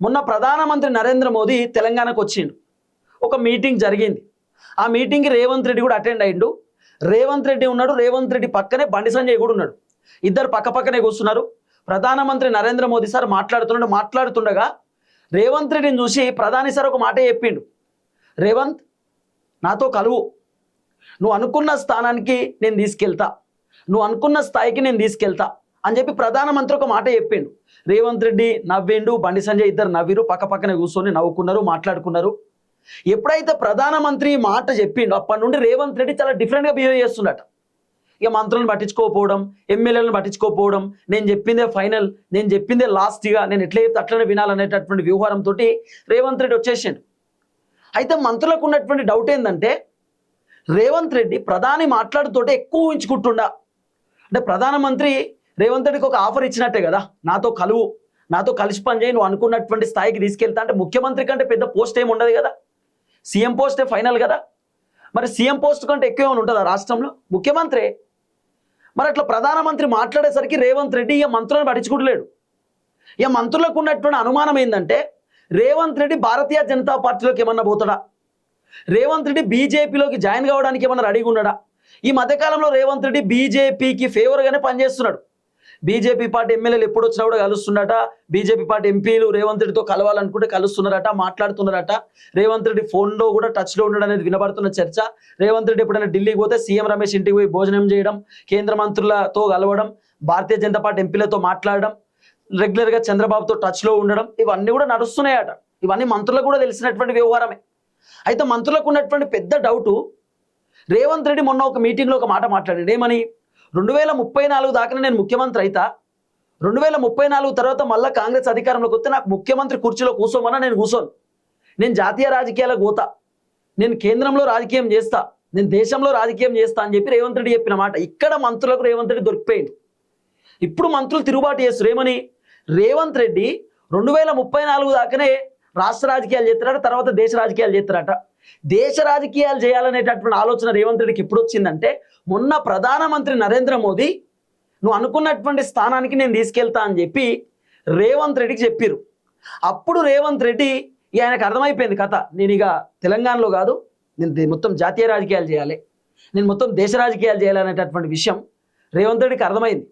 మొన్న ప్రధానమంత్రి నరేంద్ర మోదీ తెలంగాణకు వచ్చిండు. ఒక మీటింగ్ జరిగింది. ఆ మీటింగ్కి రేవంత్ రెడ్డి కూడా అటెండ్ అయ్యిండు. రేవంత్ రెడ్డి ఉన్నాడు, రేవంత్ రెడ్డి పక్కనే బండి సంజయ్ కూడా ఉన్నాడు. ఇద్దరు పక్కపక్కనే కూర్చున్నారు. ప్రధానమంత్రి నరేంద్ర మోదీ సార్ మాట్లాడుతుండగా రేవంత్ రెడ్డిని చూసి ప్రధాని సార్ ఒక మాట చెప్పిండు. రేవంత్, నాతో కలువు, నువ్వు అనుకున్న స్థానానికి నేను తీసుకెళ్తా, నువ్వు అనుకున్న స్థాయికి నేను తీసుకెళ్తా అని చెప్పి ప్రధానమంత్రి ఒక మాట చెప్పిండు. రేవంత్ రెడ్డి నవ్విండు, బండి సంజయ్ ఇద్దరు నవ్విరు, పక్కపక్కనే కూర్చొని నవ్వుకున్నారు, మాట్లాడుకున్నారు. ఎప్పుడైతే ప్రధానమంత్రి మాట చెప్పిండు అప్పటి నుండి రేవంత్ రెడ్డి చాలా డిఫరెంట్గా బిహేవ్ చేస్తున్నట. ఇక మంత్రులను పట్టించుకోకపోవడం, ఎమ్మెల్యేలను పట్టించుకోకపోవడం, నేను చెప్పిందే ఫైనల్, నేను చెప్పిందే లాస్ట్గా, నేను ఎట్లా చెప్తే అట్లనే వినాలనేటటువంటి వ్యవహారంతో రేవంత్ రెడ్డి వచ్చేసిండు. అయితే మంత్రులకు ఉన్నటువంటి డౌట్ ఏంటంటే రేవంత్ రెడ్డి ప్రధాని మాట్లాడుతోటే ఎక్కువ ఊహించుకుంటుండా. అంటే ప్రధానమంత్రి రేవంత్ రెడ్డికి ఒక ఆఫర్ ఇచ్చినట్టే కదా, నాతో కలువు, నాతో కలిసి పని చేయి, నువ్వు అనుకున్నటువంటి స్థాయికి తీసుకెళ్తా. అంటే ముఖ్యమంత్రి కంటే పెద్ద పోస్ట్ ఏమి ఉండదు కదా, సీఎం పోస్టే ఫైనల్ కదా. మరి సీఎం పోస్ట్ కంటే ఎక్కువ ఏమైనా ఉంటుందా రాష్ట్రంలో? ముఖ్యమంత్రి. మరి అట్లా ప్రధానమంత్రి మాట్లాడేసరికి రేవంత్ రెడ్డి ఇక మంత్రులను పట్టించుకోవట్లేడు. ఇక మంత్రులకు ఉన్నటువంటి అనుమానం ఏంటంటే రేవంత్ రెడ్డి భారతీయ జనతా పార్టీలోకి ఏమన్నా పోతాడా, రేవంత్ రెడ్డి బీజేపీలోకి జాయిన్ కావడానికి ఏమన్నా రెడీగా ఉన్నాడా? ఈ మధ్యకాలంలో రేవంత్ రెడ్డి బీజేపీకి ఫేవర్గానే పనిచేస్తున్నాడు. బీజేపీ పార్టీ ఎమ్మెల్యేలు ఎప్పుడు వచ్చినా కూడా కలుస్తున్నారట, బీజేపీ పార్టీ ఎంపీలు రేవంత్ రెడ్డితో కలవాలనుకుంటే కలుస్తున్నారట, మాట్లాడుతున్నారట. రేవంత్ రెడ్డి ఫోన్లో కూడా టచ్లో ఉండడం అనేది వినబడుతున్న చర్చ. రేవంత్ రెడ్డి ఎప్పుడైనా ఢిల్లీకి పోతే సీఎం రమేష్ ఇంటికి పోయి భోజనం చేయడం, కేంద్ర మంత్రులతో కలవడం, భారతీయ జనతా పార్టీ ఎంపీలతో మాట్లాడడం, రెగ్యులర్గా చంద్రబాబుతో టచ్లో ఉండడం, ఇవన్నీ కూడా నడుస్తున్నాయట. ఇవన్నీ మంత్రులకు కూడా తెలిసినటువంటి వ్యవహారమే. అయితే మంత్రులకు ఉన్నటువంటి పెద్ద డౌటు, రేవంత్ రెడ్డి మొన్న ఒక మీటింగ్లో ఒక మాట మాట్లాడాడు. ఏమని? 2034 దాకా నేను ముఖ్యమంత్రి అయితా, 2034 తర్వాత మళ్ళీ కాంగ్రెస్ అధికారంలోకి వస్తే నాకు ముఖ్యమంత్రి కుర్చీలో కూర్చోమన్నా నేను కూర్చోను, నేను జాతీయ రాజకీయాలకు పోతా, నేను కేంద్రంలో రాజకీయం చేస్తా, నేను దేశంలో రాజకీయం చేస్తా అని చెప్పి రేవంత్ రెడ్డి చెప్పిన మాట ఇక్కడ మంత్రులకు రేవంత్ రెడ్డి దొరికిపోయింది. ఇప్పుడు మంత్రులు తిరుగుబాటు చేస్తారు. ఏమని? రేవంత్ రెడ్డి 2034 దాకానే రాష్ట్ర రాజకీయాలు చేస్తారట, తర్వాత దేశ రాజకీయాలు చేస్తారట. దేశ రాజకీయాలు చేయాలనేటటువంటి ఆలోచన రేవంత్ రెడ్డికి ఎప్పుడు వచ్చిందంటే మొన్న ప్రధానమంత్రి నరేంద్ర మోదీ నువ్వు అనుకున్నటువంటి స్థానానికి నేను తీసుకెళ్తా అని చెప్పి రేవంత్ రెడ్డికి చెప్పారు. అప్పుడు రేవంత్ రెడ్డి ఆయనకు అర్థమైపోయింది కథ, నేను ఇక తెలంగాణలో కాదు, నేను మొత్తం జాతీయ రాజకీయాలు చేయాలి, నేను మొత్తం దేశ రాజకీయాలు చేయాలనేటటువంటి విషయం రేవంత్ రెడ్డికి అర్థమైంది.